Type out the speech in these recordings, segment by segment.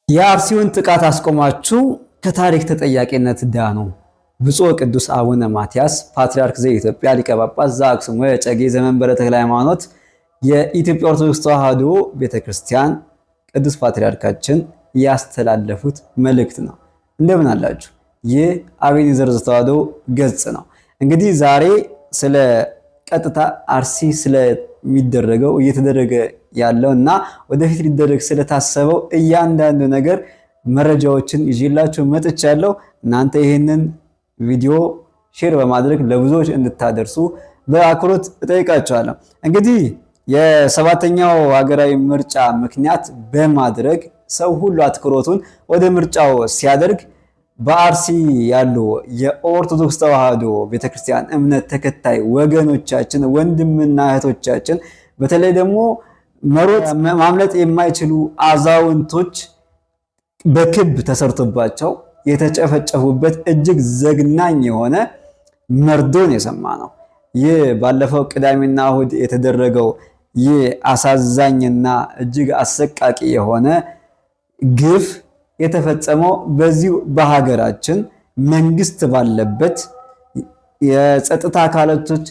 የአርሲውን ጥቃት አስቆማችሁ ከታሪክ ተጠያቂነት ዳኑ። ብፁዕ ቅዱስ አቡነ ማትያስ ፓትርያርክ ዘኢትዮጵያ ሊቀ ጳጳስ ዘአክሱም ወዕጨጌ ዘመንበረ ተክለ ሃይማኖት የኢትዮጵያ ኦርቶዶክስ ተዋሕዶ ቤተክርስቲያን ቅዱስ ፓትርያርካችን ያስተላለፉት መልእክት ነው። እንደምን አላችሁ? ይህ አቤኔዘር ዘተዋሕዶ ገጽ ነው። እንግዲህ ዛሬ ስለ ቀጥታ አርሲ ስለሚደረገው እየተደረገ ያለው እና ወደፊት ሊደረግ ስለታሰበው እያንዳንዱ ነገር መረጃዎችን ይዤላችሁ መጥቻለሁ። እናንተ ይህንን ቪዲዮ ሼር በማድረግ ለብዙዎች እንድታደርሱ በአክብሮት እጠይቃችኋለሁ። እንግዲህ የሰባተኛው ሀገራዊ ምርጫ ምክንያት በማድረግ ሰው ሁሉ አትኩሮቱን ወደ ምርጫው ሲያደርግ በአርሲ ያሉ የኦርቶዶክስ ተዋሕዶ ቤተክርስቲያን እምነት ተከታይ ወገኖቻችን ወንድምና እህቶቻችን በተለይ ደግሞ መሮጥ ማምለጥ የማይችሉ አዛውንቶች በክብ ተሰርቶባቸው የተጨፈጨፉበት እጅግ ዘግናኝ የሆነ መርዶን የሰማ ነው። ይህ ባለፈው ቅዳሜና እሁድ የተደረገው ይህ አሳዛኝና እጅግ አሰቃቂ የሆነ ግፍ የተፈጸመው በዚሁ በሀገራችን መንግስት ባለበት የጸጥታ አካላቶች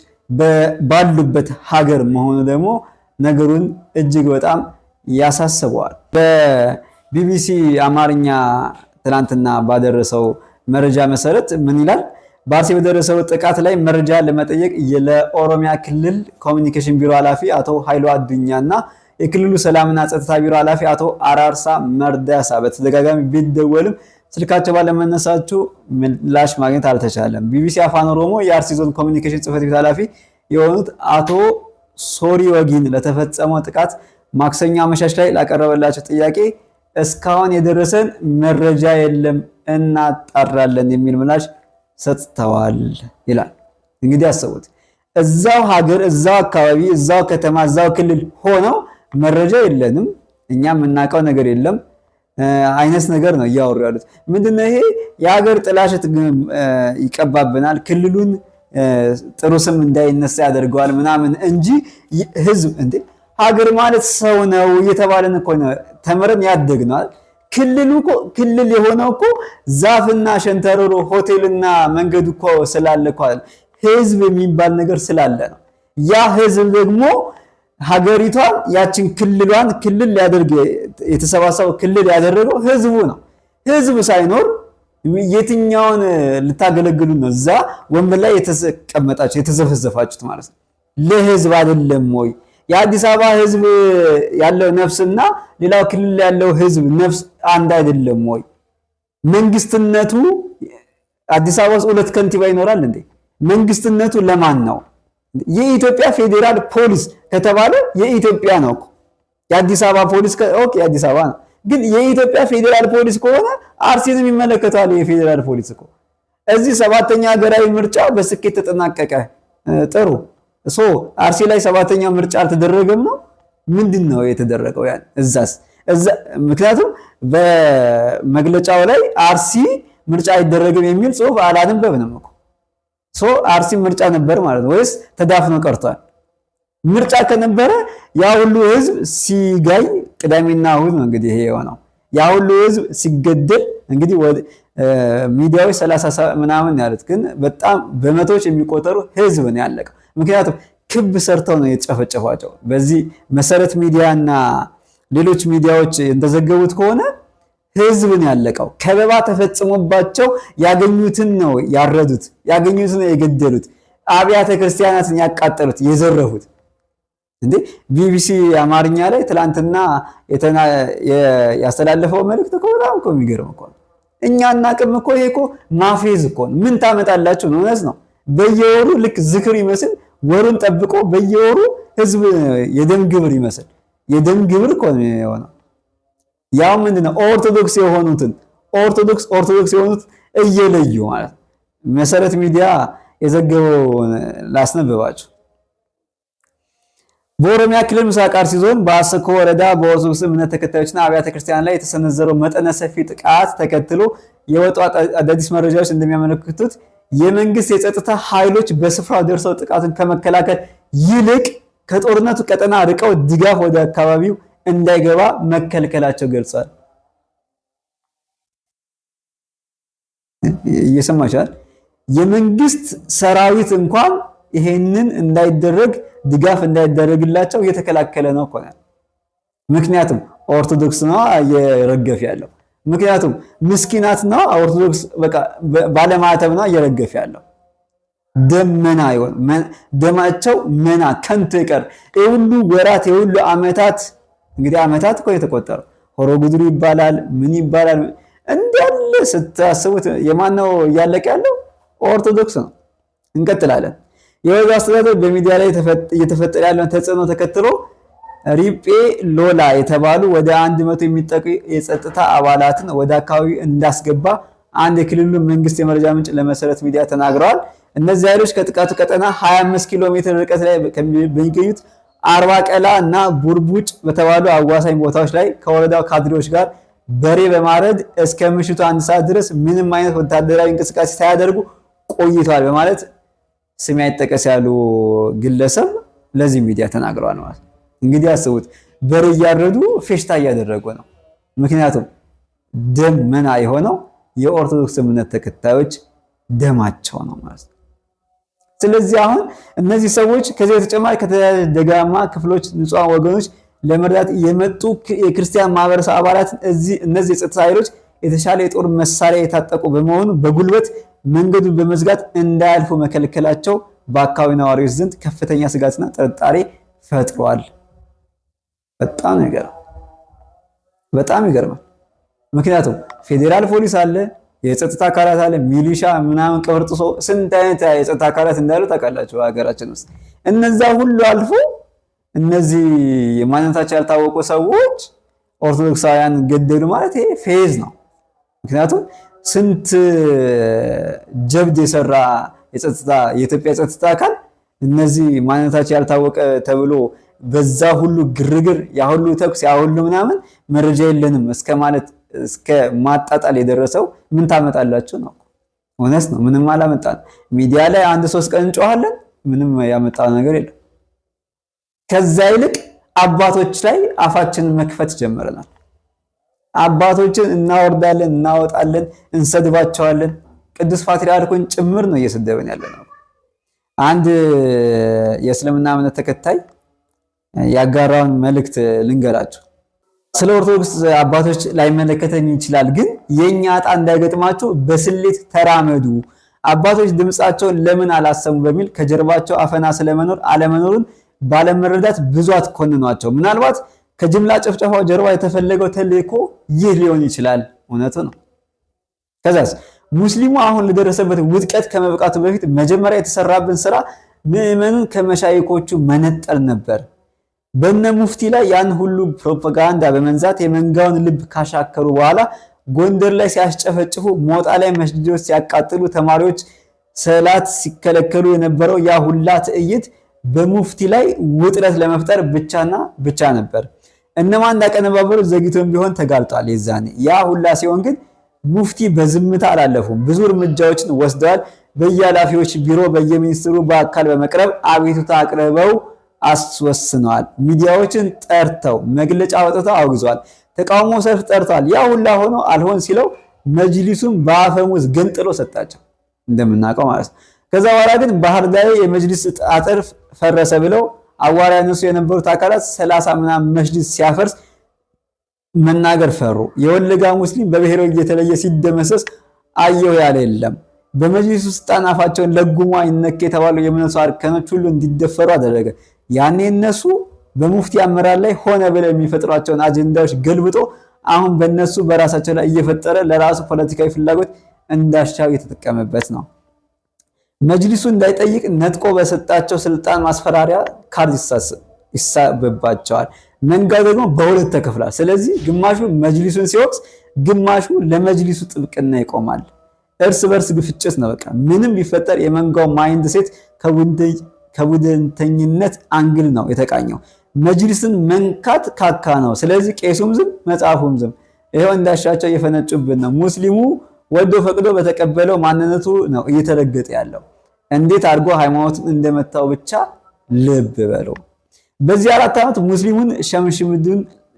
ባሉበት ሀገር መሆኑ ደግሞ ነገሩን እጅግ በጣም ያሳስበዋል። በቢቢሲ አማርኛ ትናንትና ባደረሰው መረጃ መሰረት ምን ይላል? በአርሲ በደረሰው ጥቃት ላይ መረጃ ለመጠየቅ ለኦሮሚያ ክልል ኮሚኒኬሽን ቢሮ ኃላፊ አቶ ኃይሉ አዱኛና የክልሉ ሰላምና ጸጥታ ቢሮ ኃላፊ አቶ አራርሳ መርዳሳ በተደጋጋሚ ቢደወልም ስልካቸው ባለመነሳቱ ምላሽ ማግኘት አልተቻለም። ቢቢሲ አፋን ኦሮሞ የአርሲ ዞን ኮሚኒኬሽን ጽሕፈት ቤት ኃላፊ የሆኑት አቶ ሶሪ ወጊን ለተፈጸመው ጥቃት ማክሰኞ አመሻሽ ላይ ላቀረበላቸው ጥያቄ እስካሁን የደረሰን መረጃ የለም እናጣራለን የሚል ምላሽ ሰጥተዋል ይላል። እንግዲህ አስቡት፣ እዛው ሀገር፣ እዛው አካባቢ፣ እዛው ከተማ፣ እዛው ክልል ሆነው መረጃ የለንም እኛ የምናውቀው ነገር የለም አይነት ነገር ነው እያወሩ ያሉት። ምንድነው ይሄ? የሀገር ጥላሸት ይቀባብናል፣ ክልሉን ጥሩ ስም እንዳይነሳ ያደርገዋል ምናምን እንጂ ህዝብ እንዴ ሀገር ማለት ሰው ነው እየተባለን እኮ ነው ተምረን ያደግናል። ክልል የሆነው እኮ ዛፍና ሸንተረሮ ሆቴልና መንገዱ እኮ ስላለ እኮ ህዝብ የሚባል ነገር ስላለ ነው። ያ ህዝብ ደግሞ ሀገሪቷን ያችን ክልሏን ክልል ሊያደርግ የተሰባሰበው ክልል ያደረገው ህዝቡ ነው። ህዝብ ሳይኖር የትኛውን ልታገለግሉ ነው እዛ ወንበር ላይ የተቀመጣችሁ የተዘፈዘፋችሁት ማለት ነው? ለህዝብ አይደለም ወይ? የአዲስ አበባ ህዝብ ያለው ነፍስና ሌላው ክልል ያለው ህዝብ ነፍስ አንድ አይደለም ወይ? መንግስትነቱ አዲስ አበባ ውስጥ ሁለት ከንቲባ ይኖራል እንዴ? መንግስትነቱ ለማን ነው? የኢትዮጵያ ፌዴራል ፖሊስ ከተባለ የኢትዮጵያ ነው እኮ። የአዲስ አበባ ፖሊስ ኦኬ የአዲስ አበባ ነው፣ ግን የኢትዮጵያ ፌዴራል ፖሊስ ከሆነ አርሲንም ይመለከታል። የፌዴራል ፖሊስ እኮ እዚህ ሰባተኛ ሀገራዊ ምርጫ በስኬት ተጠናቀቀ። ጥሩ አርሲ ላይ ሰባተኛ ምርጫ አልተደረገም ነው? ምንድነው የተደረገው? ያን ምክንያቱም በመግለጫው ላይ አርሲ ምርጫ አይደረግም የሚል ጽሑፍ አላነበብንም እኮ። አርሲ ምርጫ ነበር ማለት ነው ወይስ ተዳፍኖ ቀርቷል? ምርጫ ከነበረ ያ ሁሉ ህዝብ ሲጋይ ቅዳሜና እሁድ ነው እንግዲህ ይሄ የሆነው። ያ ሁሉ ህዝብ ሲገደል እንግዲህ ሚዲያዎች 30 ምናምን ያሉት ግን በጣም በመቶዎች የሚቆጠሩ ህዝብ ነው ያለቀው። ምክንያቱም ክብ ሰርተው ነው የተጨፈጨፏቸው። በዚህ መሰረት ሚዲያና ሌሎች ሚዲያዎች እንደዘገቡት ከሆነ ህዝብን ያለቀው ከበባ ተፈጽሞባቸው ያገኙትን ነው ያረዱት፣ ያገኙትን ነው የገደሉት፣ አብያተ ክርስቲያናትን ያቃጠሉት፣ የዘረፉት። እንዴ ቢቢሲ አማርኛ ላይ ትላንትና ያስተላለፈው መልእክት እኮ በጣም እኮ የሚገርም እኮ ነው። እኛ እናቅም እኮ ይሄ እኮ ማፌዝ እኮ ነው። ምን ታመጣላችሁ ነው? እውነት ነው። በየወሩ ልክ ዝክር ይመስል ወሩን ጠብቆ በየወሩ ህዝብ የደም ግብር ይመስል የደም ግብር እኮ ነው የሆነው። ያው ምንድነው ኦርቶዶክስ የሆኑት እየለዩ ማለት መሰረት ሚዲያ የዘገበው ላስነብባችሁ። በኦሮሚያ ክልል ምስራቅ አርሲ ዞን በአሰኮ ወረዳ በኦርቶዶክስ እምነት ተከታዮችና አብያተ ክርስቲያን ላይ የተሰነዘረው መጠነ ሰፊ ጥቃት ተከትሎ የወጡ አዳዲስ መረጃዎች እንደሚያመለክቱት የመንግስት የጸጥታ ኃይሎች በስፍራው ደርሰው ጥቃቱን ከመከላከል ይልቅ ከጦርነቱ ቀጠና ርቀው ድጋፍ ወደ አካባቢው እንዳይገባ መከልከላቸው ገልጿል። እየሰማችኋል። የመንግስት ሰራዊት እንኳን ይሄንን እንዳይደረግ ድጋፍ እንዳይደረግላቸው እየተከላከለ ነው እኮ። ምክንያቱም ኦርቶዶክስ ነው እየረገፈ ያለው። ምክንያቱም ምስኪናት ነው ኦርቶዶክስ በቃ ባለማተብ ነው እየረገፈ ያለው። ደመና ይሆን ደማቸው መና ከንቱ ይቀር። የሁሉ ወራት የሁሉ አመታት እንግዲህ አመታት እኮ የተቆጠረው ሆሮ ጉድሩ ይባላል ምን ይባላል እንዳለ ስታስቡት የማን ነው እያለቀ ያለው? ኦርቶዶክስ ነው። እንቀጥላለን። የወግ አስተዳደር በሚዲያ ላይ እየተፈጠረ ያለውን ተጽዕኖ ተከትሎ ሪጴ ሎላ የተባሉ ወደ 100 የሚጠጉ የጸጥታ አባላትን ወደ አካባቢው እንዳስገባ አንድ የክልሉ መንግስት የመረጃ ምንጭ ለመሰረት ሚዲያ ተናግረዋል። እነዚህ ኃይሎች ከጥቃቱ ቀጠና 25 ኪሎ ሜትር ርቀት ላይ በሚገኙት አርባ ቀላ እና ቡርቡጭ በተባሉ አዋሳኝ ቦታዎች ላይ ከወረዳው ካድሬዎች ጋር በሬ በማረድ እስከ ምሽቱ 1 ሰዓት ድረስ ምንም አይነት ወታደራዊ እንቅስቃሴ ሳያደርጉ ቆይተዋል በማለት ስም አይጠቀስ ያሉ ግለሰብ ለዚህ ሚዲያ ተናግረዋል ማለት ነው። እንግዲህ አስቡት፣ በሬ እያረዱ ፌሽታ እያደረጉ ነው። ምክንያቱም ደም መና የሆነው የኦርቶዶክስ እምነት ተከታዮች ደማቸው ነው ማለት ነው። ስለዚህ አሁን እነዚህ ሰዎች ከዚህ በተጨማሪ ከተደጋማ ክፍሎች ንጹሃን ወገኖች ለመርዳት የመጡ የክርስቲያን ማህበረሰብ አባላት እነዚህ የጸጥታ ኃይሎች የተሻለ የጦር መሳሪያ የታጠቁ በመሆኑ በጉልበት መንገዱን በመዝጋት እንዳያልፉ መከልከላቸው በአካባቢ ነዋሪዎች ዘንድ ከፍተኛ ስጋትና ጥርጣሬ ፈጥሯል። በጣም ይገርማል። ምክንያቱም ፌዴራል ፖሊስ አለ፣ የጸጥታ አካላት አለ፣ ሚሊሻ ምናምን ቀበርጥሶ ስንት አይነት የጸጥታ አካላት እንዳሉ ታውቃላችሁ በሀገራችን ውስጥ። እነዛ ሁሉ አልፎ እነዚህ ማንነታቸው ያልታወቁ ሰዎች ኦርቶዶክሳውያን ገደሉ ማለት ይሄ ፌዝ ነው። ምክንያቱም ስንት ጀብድ የሰራ የኢትዮጵያ የጸጥታ አካል እነዚህ ማንነታቸው ያልታወቀ ተብሎ በዛ ሁሉ ግርግር ያ ሁሉ ተኩስ ያ ሁሉ ምናምን መረጃ የለንም እስከ ማለት እስከ ማጣጣል የደረሰው ምን ታመጣላችሁ ነው። ሆነስ ነው ምንም አላመጣን። ሚዲያ ላይ 1-3 ቀን እንጮሃለን፣ ምንም ያመጣው ነገር የለም። ከዛ ይልቅ አባቶች ላይ አፋችንን መክፈት ጀመረናል። አባቶችን እናወርዳለን፣ እናወጣለን፣ እንሰድባቸዋለን። ቅዱስ ፓትርያርኩን ጭምር ነው እየሰደበን ያለነው። አንድ የእስልምና እምነት ተከታይ ያጋራውን መልእክት ልንገራችሁ። ስለ ኦርቶዶክስ አባቶች ላይመለከተኝ ይችላል፣ ግን የኛ ዕጣ እንዳይገጥማችሁ በስሌት ተራመዱ። አባቶች ድምፃቸውን ለምን አላሰሙ በሚል ከጀርባቸው አፈና ስለመኖር አለመኖሩን ባለመረዳት ብዙ አትኮንኗቸው። ምናልባት ከጅምላ ጭፍጨፋው ጀርባ የተፈለገው ተልእኮ ይህ ሊሆን ይችላል። እውነቱ ነው። ከዛስ ሙስሊሙ አሁን ለደረሰበት ውድቀት ከመብቃቱ በፊት መጀመሪያ የተሰራብን ስራ ምዕመኑን ከመሻይኮቹ መነጠል ነበር። በነ ሙፍቲ ላይ ያን ሁሉ ፕሮፓጋንዳ በመንዛት የመንጋውን ልብ ካሻከሩ በኋላ ጎንደር ላይ ሲያስጨፈጭፉ፣ ሞጣ ላይ መስጊዶች ሲያቃጥሉ፣ ተማሪዎች ሰላት ሲከለከሉ የነበረው ያ ሁላ ትዕይንት በሙፍቲ ላይ ውጥረት ለመፍጠር ብቻና ብቻ ነበር። እነማን እንዳቀነባበሩ ዘግይቶም ቢሆን ተጋልጧል። የዛኔ ያ ሁላ ሲሆን ግን ሙፍቲ በዝምታ አላለፉም። ብዙ እርምጃዎችን ወስደዋል። በየኃላፊዎች ቢሮ በየሚኒስትሩ በአካል በመቅረብ አቤቱታ አቅርበው አስወስነዋል። ሚዲያዎችን ጠርተው መግለጫ አውጥተው አውግዘዋል። ተቃውሞ ሰልፍ ጠርተዋል። ያ ሁላ ሆኖ አልሆን ሲለው መጅሊሱን በአፈሙዝ ገንጥሎ ሰጣቸው፣ እንደምናውቀው ማለት ነው። ከዛ በኋላ ግን ባህር ዳር የመጅሊስ አጥር ፈረሰ ብለው አዋራ ያነሱ የነበሩት አካላት 30 ምናምን መጅሊስ ሲያፈርስ መናገር ፈሩ። የወለጋ ሙስሊም በብሔሩ እየተለየ ሲደመሰስ አየው ያለ የለም። በመጅሊሱ ስልጣን አፋቸውን ለጉማ ይነክ የተባሉ የእምነቱ አርከኖች ሁሉ እንዲደፈሩ አደረገ። ያኔ እነሱ በሙፍቲ አመራር ላይ ሆነ ብለው የሚፈጥሯቸውን አጀንዳዎች ገልብጦ አሁን በእነሱ በራሳቸው ላይ እየፈጠረ ለራሱ ፖለቲካዊ ፍላጎት እንዳሻው የተጠቀመበት ነው። መጅሊሱ እንዳይጠይቅ ነጥቆ በሰጣቸው ስልጣን ማስፈራሪያ ካርድ ይሳበባቸዋል። መንጋው ደግሞ በሁለት ተከፍሏል። ስለዚህ ግማሹ መጅሊሱን ሲወቅስ፣ ግማሹ ለመጅሊሱ ጥብቅና ይቆማል። እርስ በርስ ግፍጭት ነው። በቃ ምንም ቢፈጠር የመንጋው ማይንድ ሴት ከቡድንተኝነት አንግል ነው የተቃኘው። መጅሊስን መንካት ካካ ነው። ስለዚህ ቄሱም ዝም፣ መጽሐፉም ዝም። ይሄው እንዳሻቸው እየፈነጩብን ነው። ሙስሊሙ ወዶ ፈቅዶ በተቀበለው ማንነቱ ነው እየተረገጠ ያለው። እንዴት አድርጎ ሃይማኖቱን እንደመታው ብቻ ልብ በለው። በዚህ 4 ዓመት ሙስሊሙን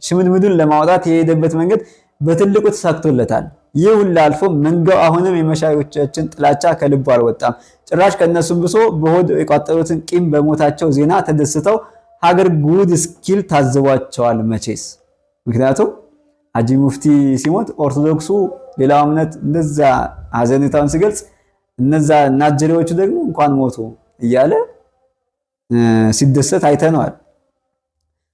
ሽምድምዱን ለማውጣት የሄደበት መንገድ በትልቁ ተሳክቶለታል። ይህ ሁሉ አልፎ መንጋው አሁንም የመሻዮቻችን ጥላቻ ከልቡ አልወጣም። ጭራሽ ከነሱም ብሶ በሆድ የቋጠሩትን ቂም በሞታቸው ዜና ተደስተው ሀገር ጉድ እስኪል ታዝቧቸዋል መቼስ። ምክንያቱም ሀጂ ሙፍቲ ሲሞት ኦርቶዶክሱ ሌላው እምነት እንደዛ ሀዘኔታውን ሲገልጽ እነዛ ናጀሪዎቹ ደግሞ እንኳን ሞቱ እያለ ሲደሰት አይተነዋል።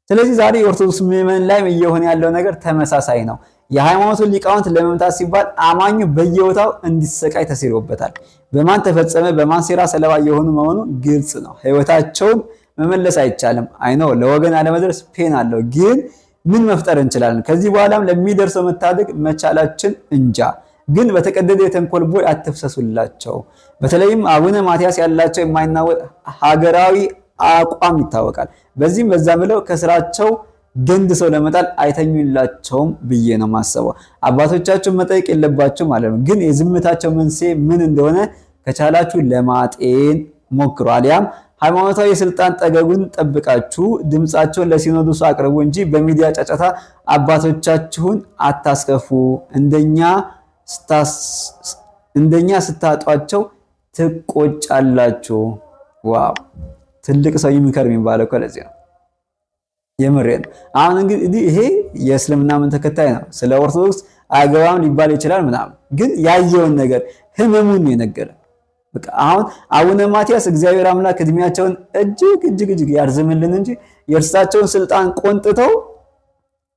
ስለዚህ ዛሬ የኦርቶዶክስ ምዕመን ላይ እየሆነ ያለው ነገር ተመሳሳይ ነው። የሃይማኖቱን ሊቃውንት ለመምታት ሲባል አማኙ በየቦታው እንዲሰቃይ ተሴሮበታል። በማን ተፈጸመ በማን ሴራ ሰለባ የሆኑ መሆኑ ግልጽ ነው። ህይወታቸውን መመለስ አይቻልም። አይነው ለወገን አለመድረስ ፔን አለው። ግን ምን መፍጠር እንችላለን? ከዚህ በኋላም ለሚደርሰው መታደግ መቻላችን እንጃ። ግን በተቀደደ የተንኮል ቦይ አትፍሰሱላቸው። በተለይም አቡነ ማትያስ ያላቸው የማይናወጥ ሀገራዊ አቋም ይታወቃል። በዚህም በዛ ብለው ከስራቸው ገንድ ሰው ለመጣል አይተኙላቸውም ብዬ ነው ማሰበው። አባቶቻችሁን መጠየቅ የለባችሁ ማለት ነው። ግን የዝምታቸው መንስኤ ምን እንደሆነ ከቻላችሁ ለማጤን ሞክሩ። አሊያም ሃይማኖታዊ የስልጣን ጠገጉን ጠብቃችሁ ድምጻቸውን ለሲኖዶሱ አቅርቡ እንጂ በሚዲያ ጫጫታ አባቶቻችሁን አታስከፉ። እንደኛ ስታጧቸው ትቆጫላችሁ። ዋው ትልቅ ሰው ይምከር የሚባለው እኮ ለዚህ ነው። የምሬን አሁን እንግዲህ ይሄ የእስልምና ምን ተከታይ ነው። ስለ ኦርቶዶክስ አገባም ሊባል ይችላል ምናምን፣ ግን ያየውን ነገር ህመሙን ነው የነገረ። በቃ አሁን አቡነ ማትያስ እግዚአብሔር አምላክ እድሜያቸውን እጅግ ያርዝምልን እንጂ የእርሳቸውን ስልጣን ቆንጥተው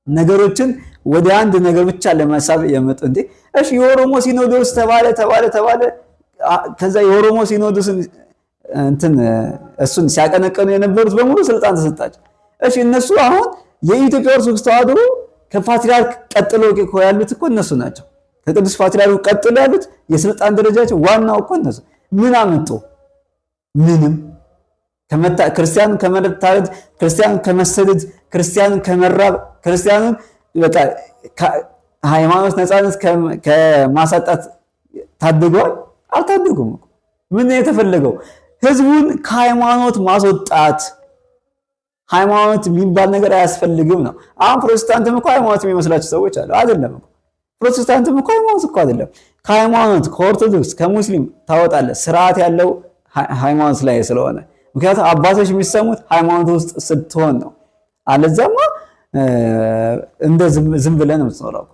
ነገሮችን ወደ አንድ ነገር ብቻ ለመሳብ የመጡ እንዴ። እሺ የኦሮሞ ሲኖዶስ ተባለ። ከዛ የኦሮሞ ሲኖዶስን እሱን ሲያቀነቀኑ የነበሩት በሙሉ ስልጣን ተሰጣቸው። እሺ እነሱ አሁን የኢትዮጵያ ኦርቶዶክስ ተዋሕዶ ከፓትሪያርክ ቀጥሎ ያሉት እኮ እነሱ ናቸው። ከቅዱስ ፓትሪያርኩ ቀጥሎ ያሉት የስልጣን ደረጃቸው ዋናው እኮ እነሱ ምን አመጡ? ምንም። ክርስቲያኑን ከመታረድ፣ ክርስቲያኑን ከመሰደድ፣ ክርስቲያኑን ከመራብ፣ ክርስቲያኑን በቃ ሃይማኖት ነፃነት ከማሳጣት ታድገዋል? አልታደጉም። ምን ነው የተፈለገው? ህዝቡን ከሃይማኖት ማስወጣት። ሃይማኖት የሚባል ነገር አያስፈልግም ነው። አሁን ፕሮቴስታንትም እኮ ሃይማኖት የሚመስላቸው ሰዎች አሉ። አይደለም እኮ ፕሮቴስታንትም እኮ ሃይማኖት እኮ አይደለም። ከሃይማኖት ከኦርቶዶክስ ከሙስሊም ታወጣለህ፣ ስርዓት ያለው ሃይማኖት ላይ ስለሆነ። ምክንያቱም አባቶች የሚሰሙት ሃይማኖት ውስጥ ስትሆን ነው። አለዛማ እንደ ዝም ብለህ ነው የምትኖረው።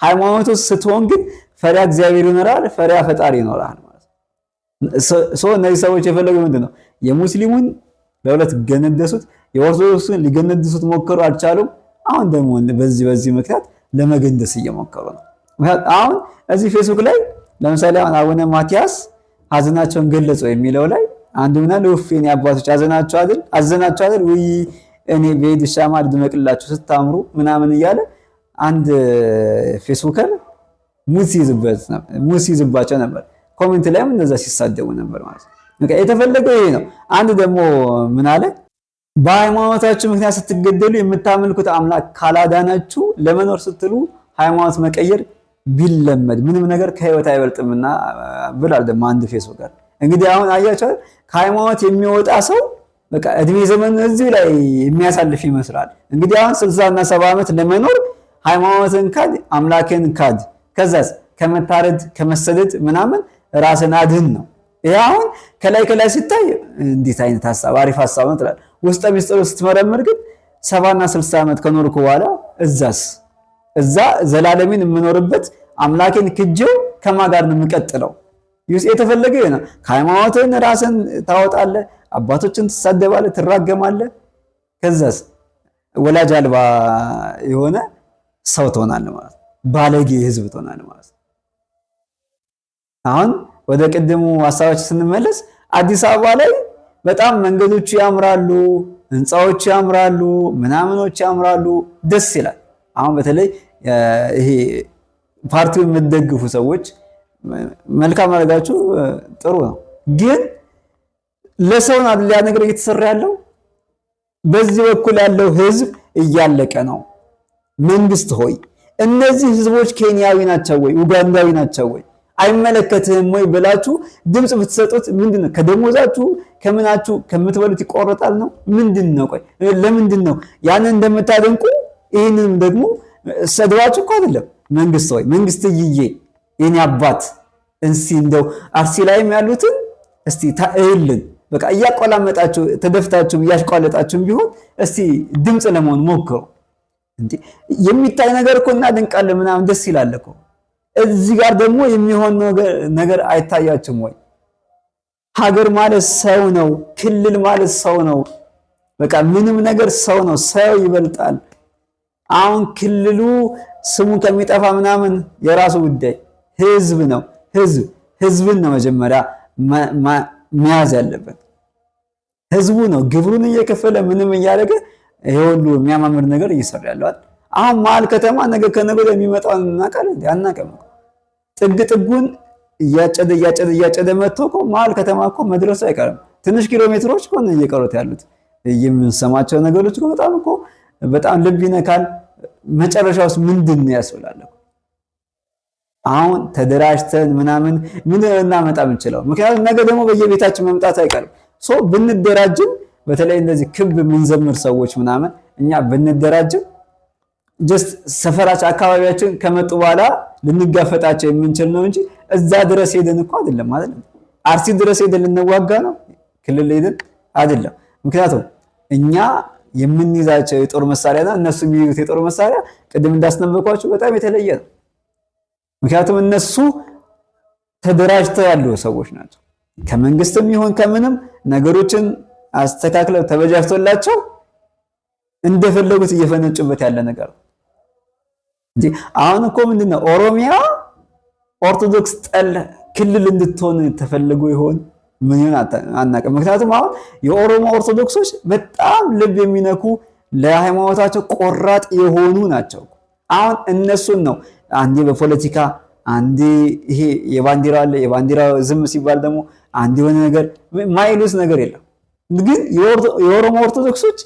ሃይማኖት ውስጥ ስትሆን ግን ፈሪያ እግዚአብሔር ይኖራል፣ ፈሪያ ፈጣሪ ይኖራል ማለት ነው። እነዚህ ሰዎች የፈለጉ ምንድነው? የሙስሊሙን ለሁለት ገነደሱት፣ የኦርቶዶክስን ሊገነድሱት ሞከሩ፣ አልቻሉም። አሁን ደግሞ በዚህ ምክንያት ለመገንደስ እየሞከሩ ነው። አሁን እዚህ ፌስቡክ ላይ ለምሳሌ አሁን አቡነ ማትያስ ሀዘናቸውን ገለጹ የሚለው ላይ አንዱ ምናል ወፍኔ አባቶች አዘናቸው አይደል ወይ እኔ ቤት ሻማ ልድመቅላችሁ ስታምሩ ምናምን እያለ አንድ ፌስቡከር ሙስ ይዝባቸው ነበር። ኮሜንት ላይም እንደዛ ሲሳደቡ ነበር ማለት ነው። በቃ የተፈለገው ይሄ ነው። አንድ ደግሞ ምን አለ? በሃይማኖታችሁ ምክንያት ስትገደሉ የምታመልኩት አምላክ ካላዳናችሁ ለመኖር ስትሉ ሃይማኖት መቀየር ቢለመድ ምንም ነገር ከህይወት አይበልጥምና ብሏል ደግሞ አንድ ፌስቡከር። እንግዲህ አሁን አያችሁ ከሃይማኖት የሚወጣ ሰው በቃ እድሜ ዘመን እዚሁ ላይ የሚያሳልፍ ይመስላል። እንግዲህ አሁን 60 እና 70 ዓመት ለመኖር ሃይማኖትን ካድ፣ አምላክን ካድ፣ ከዛስ ከመታረድ ከመሰደድ ምናምን ራስን አድን ነው። ይሄ አሁን ከላይ ሲታይ እንዴት አይነት ሐሳብ አሪፍ ሐሳብ ነው ትላለህ። ውስጠ ሚስጥሩ ስትመረምር ግን 70 እና 60 ዓመት ከኖርኩ በኋላ እዛ ዘላለምን የምኖርበት አምላኬን ክጄው ከማን ጋር ነው የምቀጥለው? የተፈለገ ነው። ከሃይማኖትን ራስን ታወጣለህ፣ አባቶችን ትሳደባለህ፣ ትራገማለህ። ከዛስ ወላጅ አልባ የሆነ ሰው ትሆናለህ ማለት ነው። ባለጌ ህዝብ ትሆናለህ ማለት ነው። አሁን ወደ ቅድሙ ሐሳቦች ስንመለስ አዲስ አበባ ላይ በጣም መንገዶቹ ያምራሉ፣ ህንፃዎቹ ያምራሉ፣ ምናምኖች ያምራሉ፣ ደስ ይላል። አሁን በተለይ ይሄ ፓርቲውን የምትደግፉ ሰዎች መልካም አድርጋችሁ ጥሩ ነው። ግን ለሰውን አይደል ያ ነገር እየተሰራ ያለው? በዚህ በኩል ያለው ህዝብ እያለቀ ነው። መንግስት ሆይ እነዚህ ህዝቦች ኬንያዊ ናቸው ወይ ኡጋንዳዊ ናቸው ወይ አይመለከትህም ወይ ብላችሁ ድምጽ ብትሰጡት ምንድነው? ከደሞዛችሁ ከምናችሁ ከምትበሉት ይቆረጣል ነው? ምንድነው? ቆይ ለምንድነው ያንን እንደምታደንቁ ይህንንም ደግሞ ሰድባችሁ እኮ አይደለም። መንግስት ሆይ መንግስትዬ የኔ አባት እንሲ እንደው አርሲ ላይም ያሉትን እስቲ ታእልን በቃ እያቆላመጣችሁ ተደፍታችሁ እያሽቋለጣችሁ ቢሆን እስቲ ድምጽ ለመሆን ሞክሩ። እንዴ የሚታይ ነገር እኮ እናድንቃለን ምናምን ደስ ይላል እኮ። እዚህ ጋር ደግሞ የሚሆን ነገር አይታያችሁም ወይ? ሀገር ማለት ሰው ነው። ክልል ማለት ሰው ነው። በቃ ምንም ነገር ሰው ነው። ሰው ይበልጣል። አሁን ክልሉ ስሙ ከሚጠፋ ምናምን የራሱ ጉዳይ። ህዝብ ነው። ህዝብን ነው መጀመሪያ መያዝ ያለበት። ህዝቡ ነው ግብሩን እየከፈለ ምንም እያደረገ ይሄ ሁሉ የሚያማምር ነገር እየሰራ ያለው። አሁን መሀል ከተማ ነገ ከነገ የሚመጣውን እናውቃለን። አናውቅም። ጥግ ጥጉን እያጨደ መጥቶ እኮ መሀል ከተማ እኮ መድረሱ አይቀርም። ትንሽ ኪሎ ሜትሮች እኮ ነው እየቀሩት ያሉት። የምንሰማቸው ነገሮች እኮ በጣም ልብ ይነካል። መጨረሻውስ ምንድን ነው ያስብላል። አሁን ተደራጅተን ምናምን ምን እናመጣ የምንችለው? ምክንያቱም ነገ ደግሞ በየቤታችን መምጣት አይቀርም። ብንደራጅም በተለይ እንደዚህ ክብ የምንዘምር ሰዎች ምናምን እኛ ብንደራጅም ጀስት ሰፈራችን አካባቢያችን ከመጡ በኋላ ልንጋፈጣቸው የምንችል ነው እንጂ እዛ ድረስ ሄደን እኮ አይደለም ማለት ነው። አርሲ ድረስ ሄደን ልንዋጋ ነው ክልል ሄደን አይደለም። ምክንያቱም እኛ የምንይዛቸው የጦር መሳሪያና እነሱ የሚይዙት የጦር መሳሪያ ቅድም እንዳስነበብኳችሁ በጣም የተለየ ነው። ምክንያቱም እነሱ ተደራጅተው ያሉ ሰዎች ናቸው። ከመንግስትም ይሁን ከምንም ነገሮችን አስተካክለው ተበጃጅቶላቸው እንደፈለጉት እየፈነጩበት ያለ ነገር ነው። አሁን እኮ ምንድነው ኦሮሚያ ኦርቶዶክስ ጠል ክልል እንድትሆን ተፈልጎ ይሆን ምን ይሆን አናውቅም። ምክንያቱም አሁን የኦሮሞ ኦርቶዶክሶች በጣም ልብ የሚነኩ ለሃይማኖታቸው ቆራጥ የሆኑ ናቸው። አሁን እነሱን ነው አንዴ በፖለቲካ አንዴ ይሄ የባንዲራ አለ የባንዲራ ዝም ሲባል ደግሞ አንዴ የሆነ ነገር ማይሉስ ነገር የለም። ግን የኦሮሞ ኦርቶዶክሶች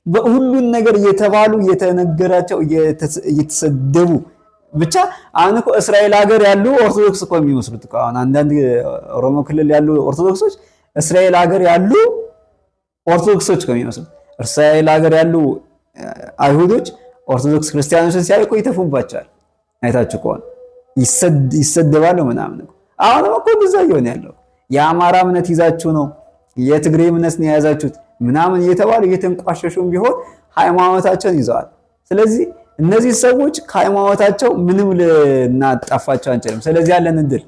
በሁሉን ነገር እየተባሉ እየተነገራቸው እየተሰደቡ ብቻ አሁን እኮ እስራኤል ሀገር ያሉ ኦርቶዶክስ እኮ የሚመስሉት እኮ አሁን አንዳንድ ኦሮሞ ክልል ያሉ ኦርቶዶክሶች እስራኤል ሀገር ያሉ ኦርቶዶክሶች እኮ የሚመስሉት። እስራኤል ሀገር ያሉ አይሁዶች ኦርቶዶክስ ክርስቲያኖችን ሲያዩ እኮ ይተፉባቸዋል። አይታችሁ ከሆነ ይሰደባሉ ምናምን እኮ። አሁንም እኮ እንደዛ እየሆነ ያለው የአማራ እምነት ይዛችሁ ነው የትግሬ እምነት ነው የያዛችሁት ምናምን እየተባሉ እየተንቋሸሹም ቢሆን ሃይማኖታቸውን ይዘዋል። ስለዚህ እነዚህ ሰዎች ከሃይማኖታቸው ምንም ልናጣፋቸው አንችልም። ስለዚህ ያለን እድል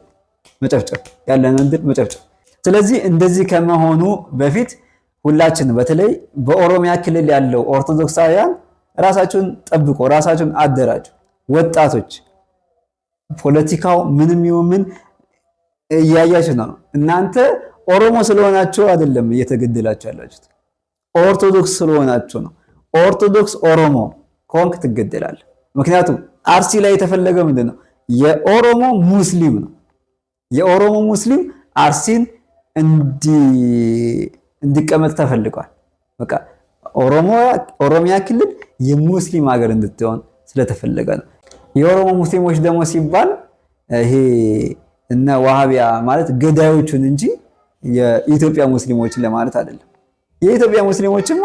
መጨፍጨፍ። ስለዚህ እንደዚህ ከመሆኑ በፊት ሁላችን በተለይ በኦሮሚያ ክልል ያለው ኦርቶዶክሳውያን ራሳችሁን ጠብቆ ራሳችሁን አደራጁ። ወጣቶች ፖለቲካው ምንም ይሁን ምን እያያችሁ ነው። እናንተ ኦሮሞ ስለሆናችሁ አይደለም እየተገደላችሁ ያላችሁት፣ ኦርቶዶክስ ስለሆናችሁ ነው። ኦርቶዶክስ ኦሮሞ ኮንክ ትገደላለህ። ምክንያቱም አርሲ ላይ የተፈለገው ምንድነው? የኦሮሞ ሙስሊም ነው። የኦሮሞ ሙስሊም አርሲን እንዲቀመጥ ተፈልጓል። በቃ ኦሮሚያ ክልል የሙስሊም ሀገር እንድትሆን ስለተፈለገ ነው። የኦሮሞ ሙስሊሞች ደግሞ ሲባል ይሄ እነ ዋሃቢያ ማለት ገዳዮቹን እንጂ የኢትዮጵያ ሙስሊሞችን ለማለት አይደለም። የኢትዮጵያ ሙስሊሞችማ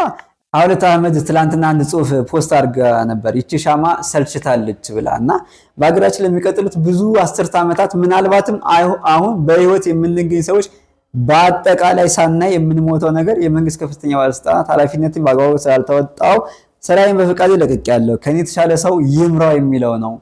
ሐውለት አህመድ ትላንትና አንድ ጽሑፍ ፖስት አድርጋ ነበር። ይቺ ሻማ ሰልችታለች ብላና በአገራችን ለሚቀጥሉት ብዙ አስርተ ዓመታት ምናልባትም አሁን በህይወት የምንገኝ ሰዎች በአጠቃላይ ሳናይ የምንሞተው ነገር የመንግስት ከፍተኛ ባለስልጣናት ኃላፊነትን በአግባቡ ስላልተወጣው ስራዬን በፈቃዴ ለቅቄያለሁ፣ ከኔ የተሻለ ሰው ይምራው የሚለው ነው።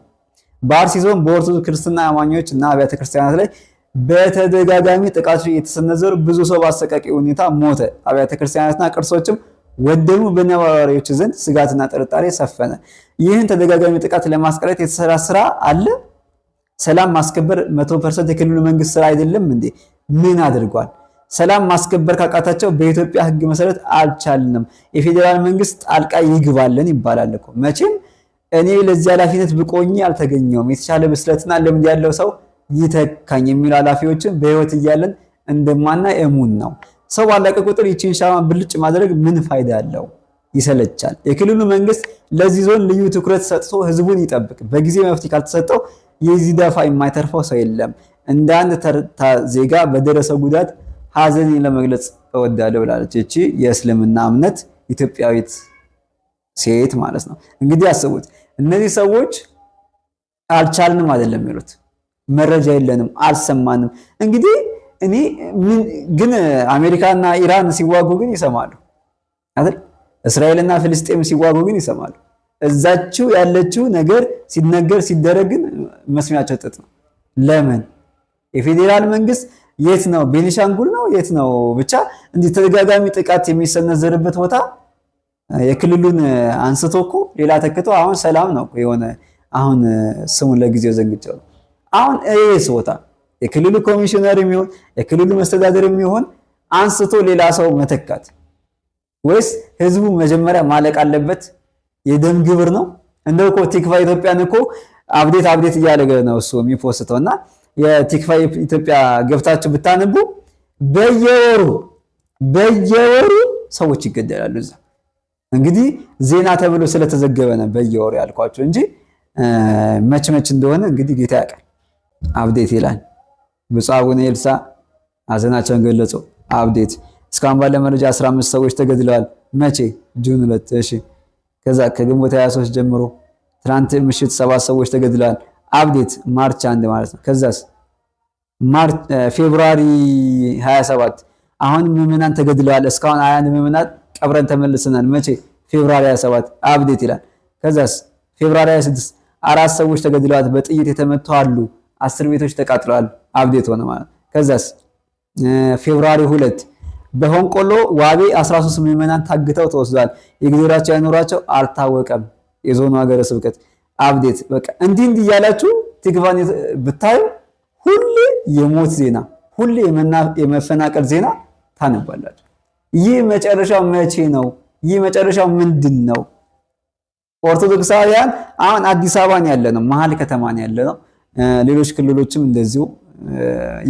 በአርሲ ዞን በኦርቶዶክስ ክርስትና አማኞች እና አብያተ ክርስቲያናት ላይ በተደጋጋሚ ጥቃቶች የተሰነዘሩ ብዙ ሰው በአሰቃቂ ሁኔታ ሞተ። አብያተ ክርስቲያናትና ቅርሶችም ወደሙ። በነዋሪዎች ዘንድ ስጋትና ጥርጣሬ ሰፈነ። ይህን ተደጋጋሚ ጥቃት ለማስቀረት የተሰራ ስራ አለ። ሰላም ማስከበር 100% የክልሉ መንግስት ስራ አይደለም እንዴ? ምን አድርጓል? ሰላም ማስከበር ካቃታቸው በኢትዮጵያ ሕግ መሰረት አልቻልንም፣ የፌዴራል መንግስት ጣልቃ ይግባልን ይባላል እኮ። መቼም እኔ ለዚህ ኃላፊነት ብቆኝ አልተገኘውም፣ የተሻለ ብስለትና ልምድ ያለው ሰው ይተካኝ የሚሉ ኃላፊዎችን በህይወት እያለን እንደማና እሙን ነው። ሰው ባለቀ ቁጥር ይቺን ሻማ ብልጭ ማድረግ ምን ፋይዳ አለው? ይሰለቻል። የክልሉ መንግስት ለዚህ ዞን ልዩ ትኩረት ሰጥቶ ህዝቡን ይጠብቅ። በጊዜ መፍትሄ ካልተሰጠው የዚህ ደፋ የማይተርፈው ሰው የለም። እንደ አንድ ተርታ ዜጋ በደረሰው ጉዳት ሀዘኔን ለመግለጽ እወዳለሁ ብላለች። እቺ የእስልምና እምነት ኢትዮጵያዊት ሴት ማለት ነው። እንግዲህ አስቡት፣ እነዚህ ሰዎች አልቻልንም አይደለም የሚሉት፣ መረጃ የለንም፣ አልሰማንም። እንግዲህ እኔ ግን አሜሪካና ኢራን ሲዋጉ ግን ይሰማሉ አይደል? እስራኤልና ፍልስጤም ሲዋጉ ግን ይሰማሉ። እዛችው ያለችው ነገር ሲነገር ሲደረግ ግን መስሚያቸው ጥጥ ነው። ለምን? የፌዴራል መንግስት የት ነው? ቤኒሻንጉል ነው? የት ነው? ብቻ እንዲህ ተደጋጋሚ ጥቃት የሚሰነዘርበት ቦታ የክልሉን አንስቶ እኮ ሌላ ተክቶ አሁን ሰላም ነው የሆነ አሁን ስሙን ለጊዜው ዘንግቼው አሁን እይስ ቦታ የክልሉ ኮሚሽነር የሚሆን የክልሉ መስተዳደር የሚሆን አንስቶ ሌላ ሰው መተካት ወይስ ህዝቡ መጀመሪያ ማለቅ አለበት? የደም ግብር ነው። እንደው እኮ ቲክቫ ኢትዮጵያን እኮ አፕዴት እያደረገ ነው እሱ የሚፖስተውና የቲክቫ ኢትዮጵያ ገብታችሁ ብታነቡ በየወሩ ሰዎች ይገደላሉ እዛ። እንግዲህ ዜና ተብሎ ስለተዘገበ ነው በየወሩ ያልኳቸው እንጂ መች እንደሆነ እንግዲህ ጌታ ያውቃል። አፕዴት ይላል። ብፁዕ አቡነ ኤልሳ ሐዘናቸውን ገለጹ። አፕዴት እስካሁን ባለ መረጃ 15 ሰዎች ተገድለዋል። መቼ? ጁን 2። እሺ ከዛ ከግንቦት 23 ጀምሮ ትናንት ምሽት 7 ሰዎች ተገድለዋል። አፕዴት ማርች 1 ማለት ነው። ከዛስ ፌብሩዋሪ 27 አሁን ምዕመናን ተገድለዋል። እስካሁን 21 ምዕመናን ቀብረን ተመልሰናል። መቼ? ፌብሩዋሪ 27 አፕዴት ይላል። ከዛስ ፌብሩዋሪ 26 4 ሰዎች ተገድለዋል። በጥይት የተመቱ አሉ። 10 ቤቶች ተቃጥለዋል። አፕዴት ሆነ ማለት። ከዛስ ፌብሩዋሪ 2 በሆንቆሎ ዋቤ 13 ምዕመናን ታግተው ተወስደዋል። የግዴራቸው ያኖራቸው አልታወቀም። የዞኑ ሀገረ ስብከት አፕዴት። በቃ እንዲህ እያላችሁ ቲክቫን ብታዩ ሁሌ የሞት ዜና፣ ሁሌ የመፈናቀል ዜና ታነባላችሁ። ይህ መጨረሻው መቼ ነው? ይህ መጨረሻው ምንድን ነው? ኦርቶዶክሳውያን አሁን አዲስ አበባን ያለ ነው፣ መሀል ከተማን ያለ ነው። ሌሎች ክልሎችም እንደዚሁ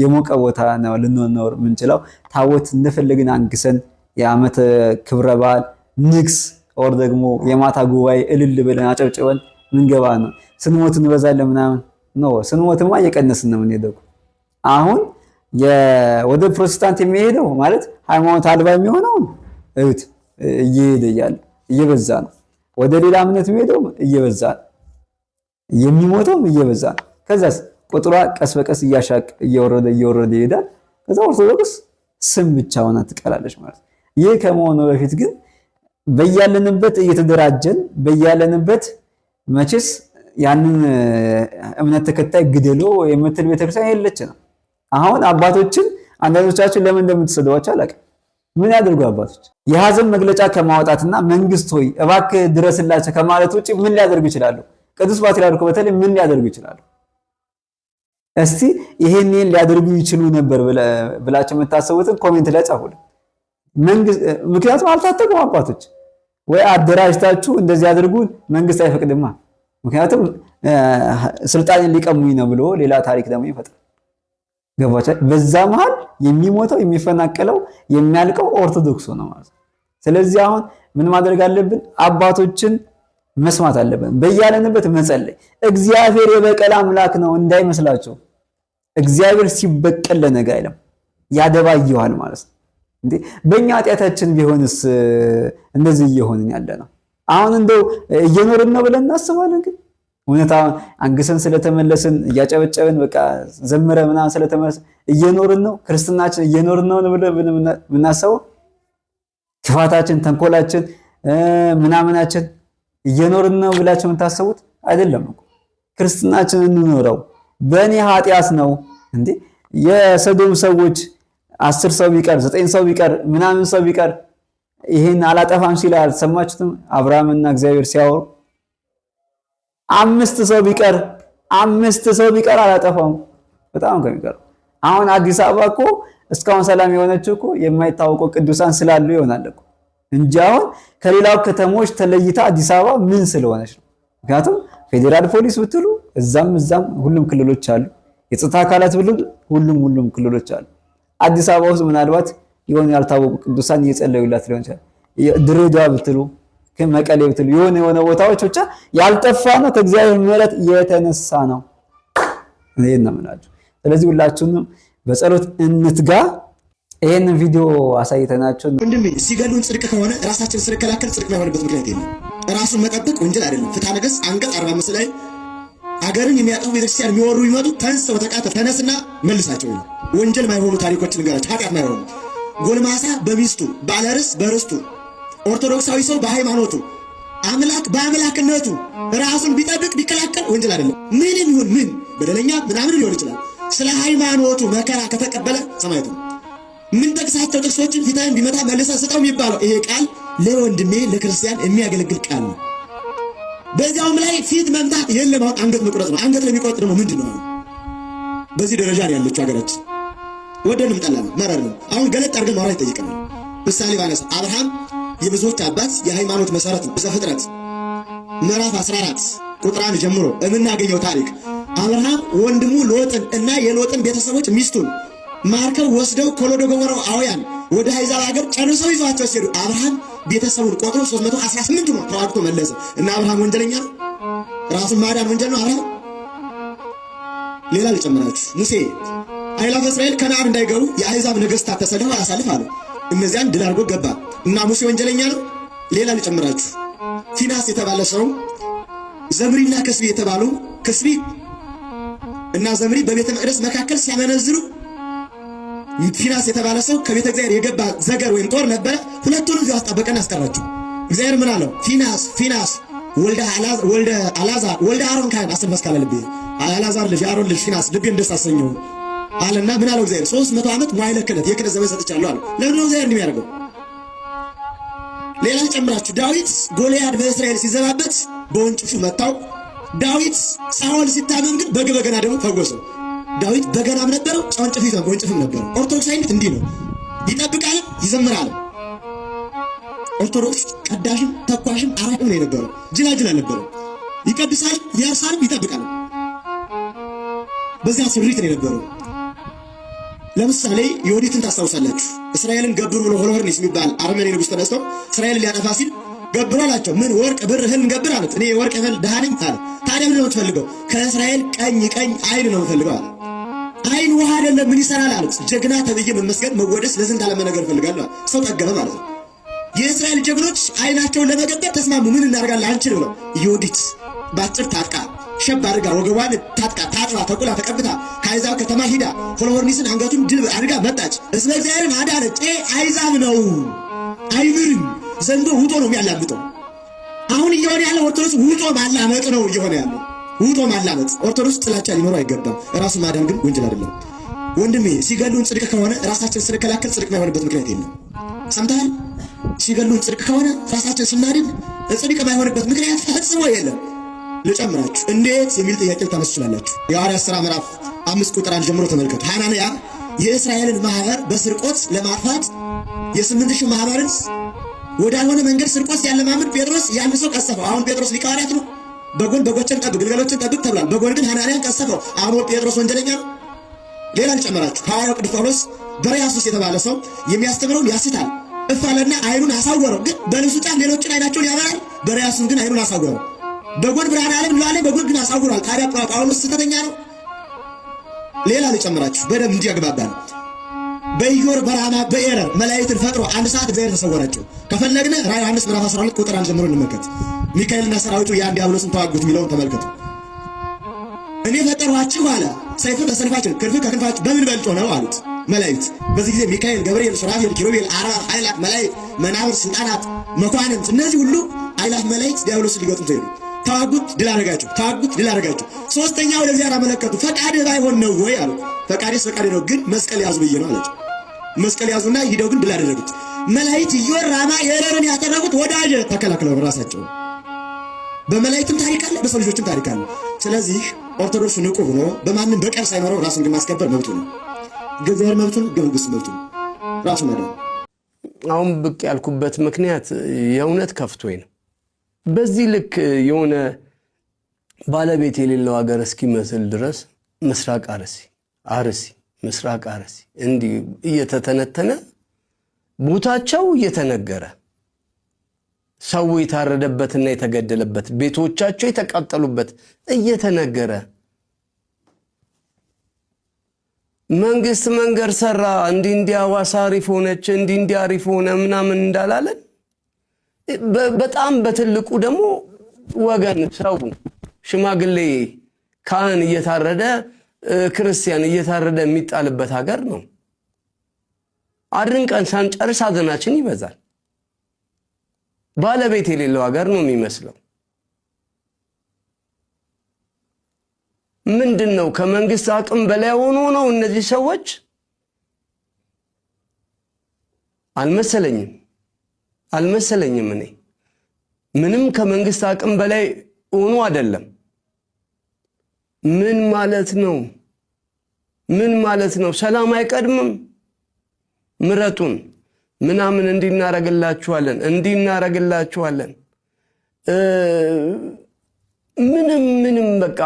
የሞቀ ቦታ ነው ልንኖር የምንችለው። ታቦት እንደፈለግን አንግሰን የዓመተ ክብረ በዓል ንግስ ኦር ደግሞ የማታ ጉባኤ እልል ብለን አጨብጭበን ምንገባ ነው። ስንሞት እንበዛለን ምናምን ነው። ስንሞትማ እየቀነስን ነው የምንሄደው። አሁን ወደ ፕሮቴስታንት የሚሄደው ማለት ሃይማኖት አልባ የሚሆነው እዩት፣ እየሄደ እያለ እየበዛ ነው። ወደ ሌላ እምነት የሚሄደው እየበዛ ነው። የሚሞተውም እየበዛ ነው። ከዛስ ቁጥሯ ቀስ በቀስ እየወረደ ይሄዳል። ከዛ ኦርቶዶክስ ስም ብቻ ሆና ትቀራለች ማለት ነው። ይህ ከመሆኑ በፊት ግን በያለንበት እየተደራጀን በያለንበት መቼስ ያንን እምነት ተከታይ ግደሎ የምትል ቤተክርስቲያን የለች ነው። አሁን አባቶችን አንዳንዶቻችሁ ለምን እንደምትሰደዋቸው አላውቅም። ምን ያደርጉ አባቶች? የሐዘን መግለጫ ከማውጣትና መንግስት ሆይ እባክህ ድረስላቸው ከማለት ውጪ ምን ሊያደርጉ ይችላሉ? ቅዱስ ፓትርያርኩ በተለይ ምን ሊያደርጉ ይችላሉ? እስቲ ይሄን ሊያደርጉ ይችሉ ነበር ብላችሁ የምታስቡትን ኮሜንት ላይ ጻፉልኝ። ምክንያቱም አልታጠቁም አባቶች። ወይ አደራጅታችሁ እንደዚህ ያደርጉ መንግስት አይፈቅድማ። ምክንያቱም ስልጣኔን ሊቀሙኝ ነው ብሎ ሌላ ታሪክ ደግሞ ይፈጥራል። ገባችሁ? በዛ መሃል የሚሞተው የሚፈናቀለው የሚያልቀው ኦርቶዶክስ ነው ማለት ነው። ስለዚህ አሁን ምን ማድረግ አለብን? አባቶችን መስማት አለብን። በያለንበት መጸለይ። እግዚአብሔር የበቀል አምላክ ነው እንዳይመስላችሁ። እግዚአብሔር ሲበቀል ለነገ አይለም፣ ያደባየዋል ማለት ነው። እንዴ በእኛ ኃጢአታችን ቢሆንስ እንደዚህ እየሆንን ያለ ነው። አሁን እንደው እየኖርን ነው ብለን እናስባለን። ግን እውነታውን አንግሰን ስለተመለስን እያጨበጨብን በቃ ዘምረ ምናምን ስለተመለስን እየኖርን ነው። ክርስትናችን እየኖርን ነው ብለን የምናስበው ክፋታችን፣ ተንኮላችን፣ ምናምናችን እየኖርን ነው ብላችሁ የምታስቡት አይደለም እኮ። ክርስትናችን እንኖረው በእኔ ኃጢአት ነው እንዴ። የሰዶም ሰዎች 10 ሰው ቢቀር 9 ሰው ቢቀር ምናምን ሰው ቢቀር ይሄን አላጠፋም ሲል አልሰማችሁትም? አብርሃምና እግዚአብሔር ሲያወሩ 5 ሰው ቢቀር አላጠፋም። በጣም ከሚቀር አሁን አዲስ አበባ እኮ እስካሁን ሰላም የሆነችው እኮ የማይታወቀው ቅዱሳን ስላሉ ይሆናል እኮ እንጂ አሁን ከሌላው ከተሞች ተለይታ አዲስ አበባ ምን ስለሆነች ነው? ምክንያቱም ፌዴራል ፖሊስ ብትሉ እዛም ሁሉም ክልሎች አሉ። የጸጥታ አካላት ብትሉ ሁሉም ክልሎች አሉ። አዲስ አበባ ውስጥ ምናልባት የሆነ ያልታወቁ ቅዱሳን እየጸለዩላት ሊሆን ይችላል። ድሬዳዋ ብትሉ መቀሌ ብትሉ የሆነ ቦታዎች ብቻ ያልጠፋ ነው ከእግዚአብሔር ምሕረት የተነሳ ነው። ይሄን ነው የምላችሁ። ስለዚህ ሁላችሁንም በጸሎት እንትጋ። ይሄን ቪዲዮ አሳይተናችሁ ወንድሜ ሲገሉን ጽድቅ ከሆነ ራሳችን ስንከላከል ጽድቅ የማይሆንበት ምክንያት የለም። ራሱን መጠበቅ ወንጀል አይደለም። ፍትሐ ነገሥት አንቀጽ 45 ላይ አገርን የሚያጠፉ ቤተክርስቲያን የሚወሩ ይመጡ ተንሰው ተቃተ ተነስና መልሳቸው ይላል። ወንጀል ማይሆኑ ታሪኮችን ንገራቸው። ኃጢአት ማይሆኑ ጎልማሳ በሚስቱ ባለርስ በርስቱ ኦርቶዶክሳዊ ሰው በሃይማኖቱ አምላክ በአምላክነቱ ራሱን ቢጠብቅ ቢከላከል ወንጀል አይደለም። ምንም ይሁን ምን በደለኛ ምናምን ሊሆን ይችላል። ስለ ሃይማኖቱ መከራ ከተቀበለ ሰማዕት ነው። ምን ጠቅሳቸው ጥቅሶችን ፊታን ቢመታ መልሰህ ስጠው የሚባለው ይሄ ቃል ለወንድሜ ለክርስቲያን የሚያገለግል ቃል ነው። በዚያውም ላይ ፊት መምታት የለም፣ አሁን አንገት መቁረጥ ነው። አንገት ለሚቆርጥ ደግሞ ምንድን ነው? በዚህ ደረጃ ነው ያለችው ሀገራችን። ወደንም ጠላን መረር ነው። አሁን ገለጥ አድርገን ማውራት ይጠይቀናል። ምሳሌ ባነሳ አብርሃም የብዙዎች አባት የሃይማኖት መሰረት ነው። ዘፍጥረት ምዕራፍ 14 ቁጥር 1 ጀምሮ የምናገኘው ታሪክ አብርሃም ወንድሙ ሎጥን እና የሎጥን ቤተሰቦች ሚስቱን ማርከው ወስደው ከሎዶ ገሞራውያን ወደ አሕዛብ ሀገር ጨርሰው ይዟቸው ሲሄዱ አብርሃም ቤተሰቡን ቆጥሮ 318 ነው ተዋግቶ መለሰ። እና አብርሃም ወንጀለኛ ነው? ራሱን ማዳን ወንጀል ነው አብርሃም? ሌላ ልጨምራችሁ። ሙሴ አሕዛብ እስራኤል ከነዓን እንዳይገቡ የአሕዛብ ነገሥታት ተሰልፈው አሳልፍ አሉ። እነዚያን ድል አድርጎ ገባ። እና ሙሴ ወንጀለኛ ነው? ሌላ ልጨምራችሁ። ፊናስ የተባለ ሰው ዘምሪና ክስቢ የተባሉ ክስቢ እና ዘምሪ በቤተ መቅደስ መካከል ሲያመነዝሩ ፊናስ የተባለ ሰው ከቤተ እግዚአብሔር የገባ ዘገር ወይም ጦር ነበረ። ሁለቱንም እዚያው አስጣበቀና አስቀራቸው። እግዚአብሔር ምን አለው? ፊናስ ወልደ አልዓዛር ወልደ አሮን ካህን አስር መስካለ ልቤ አልዓዛር ልጅ አሮን ልጅ ፊናስ ልቤን ደስ አሰኘው አለና ምን አለው እግዚአብሔር? 300 ዓመት መዋዕለ ክህነት የክህነት ዘመን ሰጥቻለሁ አለ። ለምን ነው እግዚአብሔር እንደሚያደርገው? ሌላ ጨምራችሁ ዳዊት ጎልያድ በእስራኤል ሲዘባበት በወንጭፉ መታው። ዳዊት ሳኦል ሲታመም ግን በገና ደግሞ ፈወሰው። ዳዊት በገናም ነበረው ወንጭፍም ነበረው። ኦርቶዶክሳዊነት እንዲህ ነው። ይጠብቃል፣ ይዘምራል። ኦርቶዶክስ ቀዳሽም ተኳሽም አራሽም ነው የነበረው። ጅላጅል አልነበረው። ይቀድሳል፣ ያርሳል፣ ይጠብቃል። በዚያ ስሪት ነው የነበረው። ለምሳሌ ዮዲትን ታስታውሳላችሁ። እስራኤልን ገብሩ ብሎ ሆሎርኒስ የሚባል አርመኒ ንጉሥ ተነስተው እስራኤልን ሊያጠፋ ሲል ገብሩ አላቸው። ምን ወርቅ ብር እህል እንገብር አሉት። እኔ የወርቅ እህል ድሃ ነኝ አለ። ታዲያ ምን ነው የምትፈልገው? ከእስራኤል ቀኝ አይን ነው የምፈልገው አለ። አይን ውሃ አይደለም ምን ይሰራል አሉት። ጀግና ተብዬ መመስገን መወደስ ለዝንት ዓለም ነገር እፈልጋለሁ። ሰው ጠገበ ማለት ነው። የእስራኤል ጀግኖች አይናቸውን ለመገበር ተስማሙ። ምን እናደርጋለን አንችልም ነው። ዮዲት ባጭር ታጥቃ ሸብ አድርጋ ወገቧን ታጥባ ተቁላ ተቀብታ ከአሕዛብ ከተማ ሂዳ ሆሎርኒስን አንገቱን ድል አድርጋ መጣች። እስመ እግዚአብሔርን አዳነች። አሕዛብ ነው አይምርም። ዘንዶ ውጦ ነው የሚያላምጠው። አሁን እየሆነ ያለው ኦርቶዶክስ ውጦ ማላመጥ ነው እየሆነ ያለው። ውጦ ማላመጥ። ኦርቶዶክስ ጥላቻ ሊኖረው አይገባም። ራሱ ማዳን ግን ወንጀል አይደለም። ወንድሜ ሲገሉን ጽድቅ ከሆነ ራሳችን ስንከላከል ጽድቅ ማይሆንበት ምክንያት የለም። ሰምተሃል? ሲገሉን ጽድቅ ከሆነ ራሳችን ስናድን ጽድቅ ማይሆንበት ምክንያት ፈጽሞ የለም። ልጨምራችሁ እንዴት የሚል ጥያቄ ልታነሱ ትችላላችሁ። የሐዋርያት ሥራ ምዕራፍ 5 ቁጥር 1 ጀምሮ ተመልከቱ። ሐናንያ የእስራኤልን ማህበር በስርቆት ለማጥፋት የ8000 ማህበርን ወዳልሆነ መንገድ ስርቆት ሲያለማምድ ጴጥሮስ ያን ሰው ቀሰፈው። አሁን ጴጥሮስ ሊቀ ሐዋርያት ነው። በጎችን ጠብቅ ግልገሎችን ጠብቅ ተብሏል። በጎን ግን ሐናንያን ቀሰፈው። አሁን ጴጥሮስ ወንጀለኛ ነው። ሌላ ልጨምራችሁ። ሐዋርያው ቅዱስ ጳውሎስ በርያሱስ የተባለ ሰው የሚያስተምረውን ያስታል። እፋለና አይኑን አሳወረው። ግን በልብሱ ጫፍ ሌሎችን አይናቸውን ያበራል። በርያሱን ግን አይኑን አሳወረው። በጎን ብርሃን ዓለም ብሏል፣ በጎን ግን አሳውሯል። ታዲያ ጳውሎስ ስህተተኛ ነው? ሌላ ልጨምራችሁ በደንብ እንዲያግባባል። በኢዮር በራማ በኤረር መላእክትን ፈጥሮ አንድ ሰዓት እግዚአብሔር ተሰወራቸው። ከፈለግነ ራዕይ ዮሐንስ ምዕራፍ 12 ቁጥር 1 ጀምሮ እንመልከት። ሚካኤልና ሰራዊቱ ያን ዲያብሎስን ተዋጉት የሚለውን ተመልከቱ። እኔ ፈጠርኋችሁ አለ። ሰይፍን ከሰይፋችሁ ክንፍን ከክንፋችሁ በምን በልጦ ነው አሉት መላእክት። በዚህ ጊዜ ሚካኤል፣ ገብርኤል፣ ሱራፌል፣ ኪሩቤል፣ አርባብ ኃይላት መላእክት፣ መናብር፣ ስልጣናት፣ መኳንንት እነዚህ ሁሉ ኃይላት መላእክት ዲያብሎስን ሊገጥሙት ሄዱ። ተዋጉት፣ ድል አደረጋችሁ። ተዋጉት፣ ድል አደረጋችሁ። ሶስተኛው ለእግዚአብሔር አመለከቱ። ፈቃድህ ባይሆን ነው ወይ አሉት። ፈቃዴስ ፈቃዴ ነው፣ ግን መስቀል ያዙ ብዬ ነው አላቸው። መስቀል ያዙና ሂደው ግን ድል አደረጉት። መላእክት ኢዮር ራማ ኤረርን ያተረፉት ወዳጅ ተከላክለው ራሳቸው። በመላእክትም ታሪክ አለ፣ በሰው ልጆችም ታሪክ አለ። ስለዚህ ኦርቶዶክስ ንቁ ሆኖ በማንም በቀል ሳይኖረው ራሱን ግን ማስከበር መብቱ ነው። እግዚአብሔር መብቱ ነው፣ መንግስት መብቱ ነው። ራሱ ማለት አሁን ብቅ ያልኩበት ምክንያት የእውነት ከፍቶኝ ነው። በዚህ ልክ የሆነ ባለቤት የሌለው ሀገር እስኪመስል ድረስ ምስራቅ አርሲ ምስራቅ አርሲ እንዲህ እየተተነተነ ቦታቸው እየተነገረ ሰው የታረደበትና የተገደለበት ቤቶቻቸው የተቃጠሉበት እየተነገረ መንግስት መንገድ ሰራ እንዲህ ሐዋሳ አሪፍ ሆነች እንዲህ አሪፍ ሆነ ምናምን እንዳላለን በጣም በትልቁ ደግሞ ወገን ሰው ሽማግሌ ካህን እየታረደ ክርስቲያን እየታረደ የሚጣልበት ሀገር ነው። አድርንቀን ሳንጨርስ ሐዘናችን ይበዛል። ባለቤት የሌለው ሀገር ነው የሚመስለው። ምንድነው ከመንግስት አቅም በላይ ሆኖ ነው እነዚህ ሰዎች? አልመሰለኝም። እኔ ምንም ከመንግስት አቅም በላይ ሆኖ አይደለም። ምን ማለት ነው? ሰላም አይቀድምም? ምረጡን ምናምን እንዲናረግላችኋለን ምንም በቃ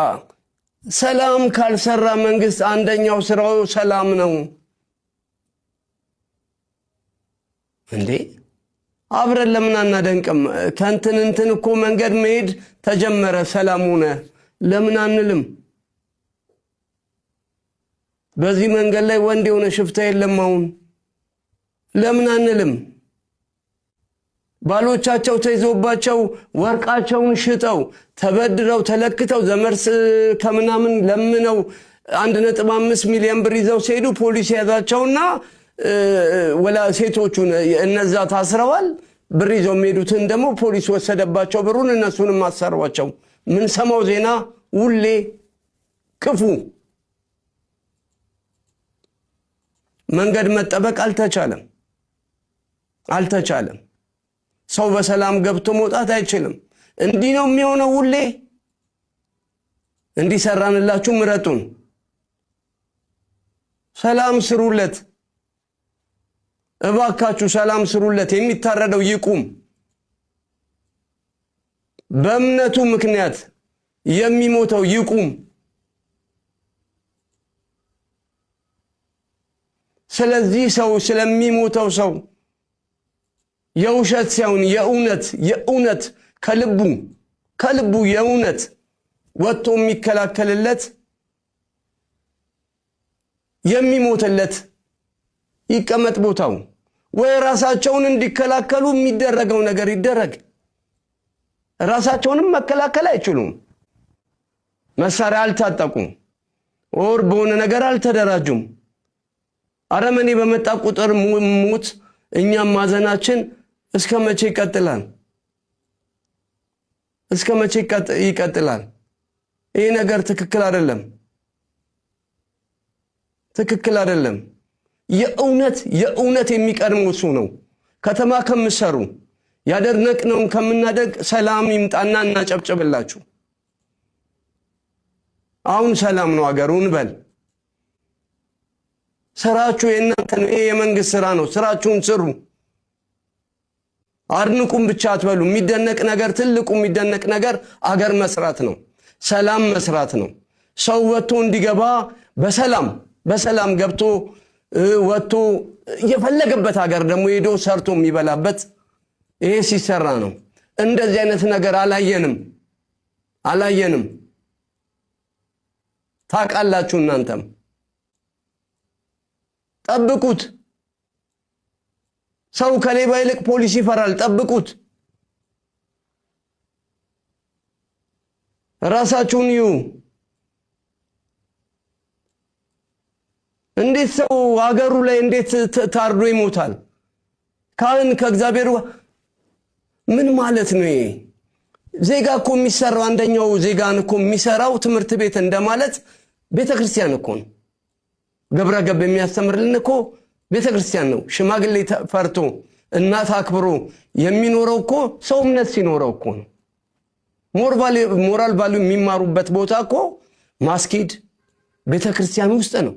ሰላም ካልሰራ መንግስት አንደኛው ስራው ሰላም ነው እንዴ? አብረን ለምን አናደንቅም? ከንትን እኮ መንገድ መሄድ ተጀመረ፣ ሰላም ሆነ፣ ለምን አንልም? በዚህ መንገድ ላይ ወንድ የሆነ ሽፍታ የለም አሁን፣ ለምን አንልም? ባሎቻቸው ተይዞባቸው ወርቃቸውን ሽጠው ተበድረው ተለክተው ዘመርስ ከምናምን ለምነው 1.5 ሚሊዮን ብር ይዘው ሲሄዱ ፖሊስ ያዛቸውና ወላ ሴቶቹን እነዛ ታስረዋል። ብር ይዘው የሚሄዱትን ደግሞ ፖሊስ ወሰደባቸው ብሩን፣ እነሱንም አሰሯቸው። ምን ሰማው ዜና ሁሌ ክፉ። መንገድ መጠበቅ አልተቻለም። ሰው በሰላም ገብቶ መውጣት አይችልም። እንዲህ ነው የሚሆነው ሁሌ። እንዲሰራንላችሁ ምረጡን፣ ሰላም ስሩለት፣ እባካችሁ ሰላም ስሩለት። የሚታረደው ይቁም። በእምነቱ ምክንያት የሚሞተው ይቁም። ስለዚህ ሰው ስለሚሞተው ሰው የውሸት ሳይሆን የእውነት ከልቡ የእውነት ወጥቶ የሚከላከልለት የሚሞትለት ይቀመጥ ቦታው። ወይ ራሳቸውን እንዲከላከሉ የሚደረገው ነገር ይደረግ። ራሳቸውንም መከላከል አይችሉም። መሳሪያ አልታጠቁም፣ ወር በሆነ ነገር አልተደራጁም። አረመኔ በመጣ ቁጥር ሞት እኛም ማዘናችን እስከ መቼ ይቀጥላል? ይሄ ነገር ትክክል አይደለም። የእውነት የሚቀድመው እሱ ነው። ከተማ ከምሰሩ ያደረግነውን ከምናደግ ሰላም ይምጣና እናጨብጭብላችሁ። አሁን ሰላም ነው አገሩን በል። ስራችሁ የእናንተ ነው። ይሄ የመንግስት ስራ ነው። ስራችሁን ስሩ። አድንቁም ብቻ አትበሉ። ትልቁ የሚደነቅ ነገር አገር መስራት ነው። ሰላም መስራት ነው። ሰው ወጥቶ እንዲገባ በሰላም ገብቶ ወጥቶ የፈለገበት ሀገር ደግሞ ሄዶ ሰርቶ የሚበላበት ይሄ ሲሰራ ነው። እንደዚህ አይነት ነገር አላየንም። ታውቃላችሁ እናንተም። ጠብቁት። ሰው ከሌባ ይልቅ ፖሊስ ይፈራል። ጠብቁት። ራሳችሁን እዩ። እንዴት ሰው ሀገሩ ላይ እንዴት ታርዶ ይሞታል? ካህን ከእግዚአብሔር ምን ማለት ነው? ይሄ ዜጋ እኮ የሚሰራው አንደኛው ዜጋን እኮ የሚሰራው ትምህርት ቤት እንደማለት ቤተክርስቲያን እኮ ነው። ገብረ ገብ የሚያስተምርልን እኮ ቤተክርስቲያን ነው። ሽማግሌ ፈርቶ እናት አክብሮ የሚኖረው እኮ ሰው እምነት ሲኖረው እኮ ነው። ሞራል ቫልዩ የሚማሩበት ቦታ እኮ ማስኪድ ቤተክርስቲያን ውስጥ ነው።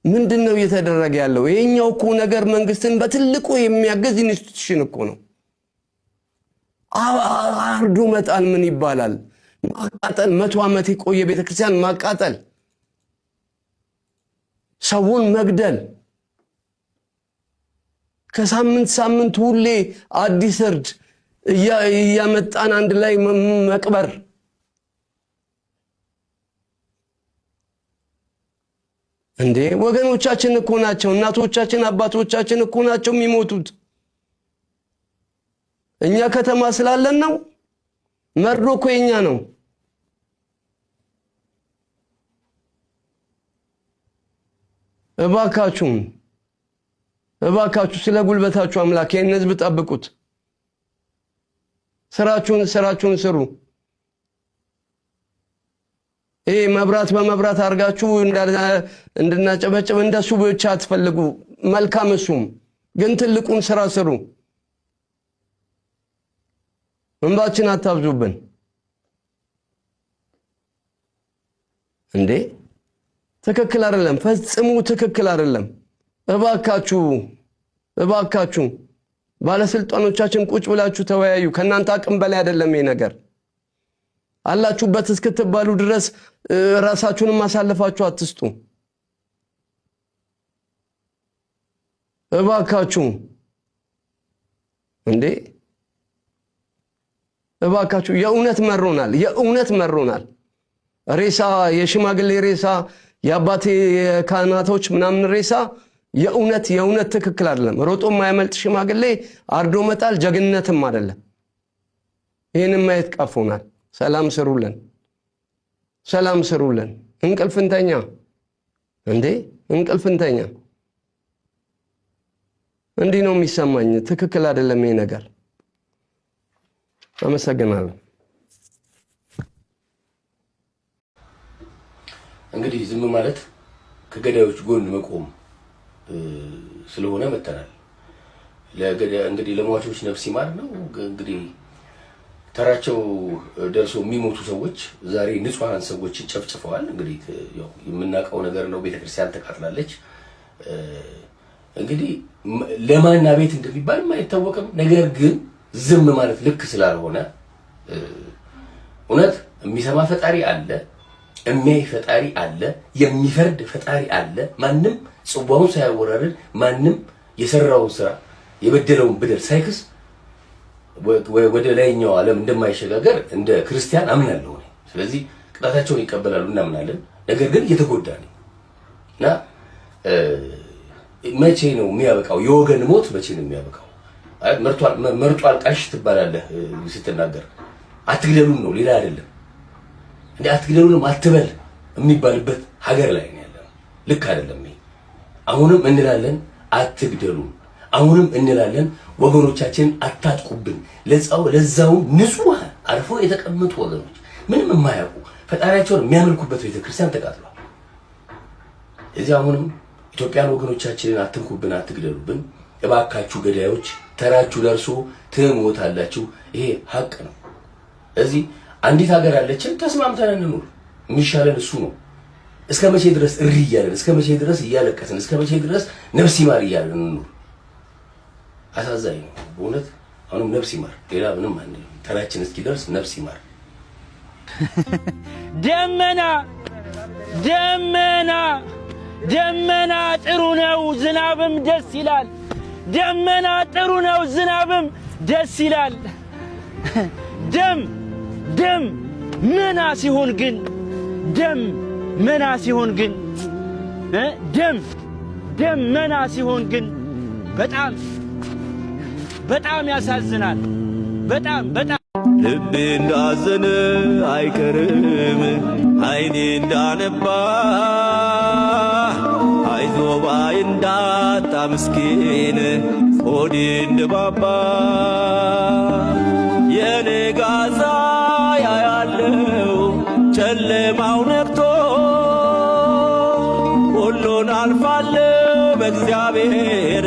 ምንድነው እየተደረገ ያለው? ይሄኛው እኮ ነገር መንግስትን በትልቁ የሚያገዝ ኢንስቲትዩሽን እኮ ነው። አርዶ መጣል ምን ይባላል? ማቃጠል፣ 100 ዓመት የቆየ ቤተክርስቲያን ማቃጠል፣ ሰውን መግደል፣ ከሳምንት ሁሌ አዲስ እርድ እያመጣን አንድ ላይ መቅበር። እንዴ ወገኖቻችን እኮ ናቸው፣ እናቶቻችን አባቶቻችን እኮ ናቸው የሚሞቱት። እኛ ከተማ ስላለን ነው መርዶ እኮ የኛ ነው። እባካችሁ ስለ ጉልበታችሁ አምላክ ይህን ህዝብ ጠብቁት። ስራችሁን ስሩ። ይሄ መብራት በመብራት አርጋችሁ እንድናጨበጭብ እንደሱ ብቻ አትፈልጉ። መልካም እሱም ግን ትልቁን ስራ ስሩ። እንባችን አታብዙብን እንዴ! ትክክል አይደለም፣ ፈጽሙ ትክክል አይደለም። እባካችሁ ባለስልጣኖቻችን ቁጭ ብላችሁ ተወያዩ። ከናንተ አቅም በላይ አይደለም ይሄ ነገር። አላችሁበት እስክትባሉ ድረስ ራሳችሁንም ማሳለፋችሁ አትስጡ። እባካችሁ እንዴ! እባካችሁ የእውነት መሮናል። ሬሳ፣ የሽማግሌ ሬሳ፣ የአባቴ የካህናቶች ምናምን ሬሳ የእውነት ትክክል አይደለም። ሮጦ ማያመልጥ ሽማግሌ አርዶ መጣል ጀግንነትም አይደለም። ይሄንን ማየት ቀፎናል። ሰላም ስሩልን። እንቅልፍንተኛ እንዴ! እንቅልፍንተኛ እንዲህ ነው የሚሰማኝ። ትክክል አይደለም ይሄ ነገር። አመሰግናለሁ። እንግዲህ ዝም ማለት ከገዳዮች ጎን መቆም ስለሆነ መተናል። እንግዲህ ለሟቾች ነፍስ ይማር ነው። እንግዲህ ተራቸው ደርሶ የሚሞቱ ሰዎች ዛሬ ንጹሃን ሰዎች ጨፍጭፈዋል። እንግዲህ ያው የምናውቀው ነገር ነው። ቤተክርስቲያን ተቃጥላለች። እንግዲህ ለማና ቤት እንደሚባል አይታወቅም። ነገር ግን ዝም ማለት ልክ ስላልሆነ እውነት የሚሰማ ፈጣሪ አለ፣ የሚያይ ፈጣሪ አለ፣ የሚፈርድ ፈጣሪ አለ። ማንም ጽዋውን ሳያወራርድ ማንም የሰራውን ስራ የበደለውን በደል ሳይክስ ወደ ላይኛው ዓለም እንደማይሸጋገር እንደ ክርስቲያን አምናለሁ። ስለዚህ ቅጣታቸውን ይቀበላሉ እናምናለን። ነገር ግን እየተጎዳ ነው እና መቼ ነው የሚያበቃው? የወገን ሞት መቼ ነው የሚያበቃው? መርጦ አልቃሽ ትባላለህ ስትናገር። አትግደሉን ነው ሌላ አይደለም። እንዴ አትግደሉንም አትበል የሚባልበት ሀገር ላይ ነው ያለው። ልክ አይደለም ይሄ። አሁንም እንላለን አትግደሉን። አሁንም እንላለን ወገኖቻችን አታጥቁብን። ለዛው ንጹህ አርፎ የተቀመጡ ወገኖች ምንም የማያውቁ ፈጣሪያቸውን የሚያመልኩበት ቤተክርስቲያን ተቃጥሏል። እዚህ አሁንም ኢትዮጵያን ወገኖቻችንን አትንኩብን፣ አትግደሉብን እባካችሁ ገዳዮች፣ ተራችሁ ደርሶ ትሞታላችሁ። ይሄ ሀቅ ነው። እዚህ አንዲት ሀገር አለችን፣ ተስማምተን እንኑር። የሚሻለን እሱ ነው። እስከ መቼ ድረስ እሪ እያለን፣ እስከ መቼ ድረስ እያለቀስን፣ እስከ መቼ ድረስ ነፍስ ይማር እያለን እንኑር? አሳዛኝ ነው በእውነት። አሁንም ነፍስ ይማር፣ ሌላ ምንም አንልም። ተራችን እስኪደርስ ነፍስ ይማር። ደመና ጥሩ ነው፣ ዝናብም ደስ ይላል። ደመና ጥሩ ነው፣ ዝናብም ደስ ይላል። ደም መና ሲሆን ግን ደም መና ሲሆን ግን በጣም ያሳዝናል። በጣም ልቤ እንዳዘነ አይቀርም፣ አይኔ እንዳነባ አይዞባይ እንዳጣ ምስኪን ሆዴ እንደባባ የኔ ጋዛ ያያለው ጨለማው ነግቶ ሁሉን አልፋለው በእግዚአብሔር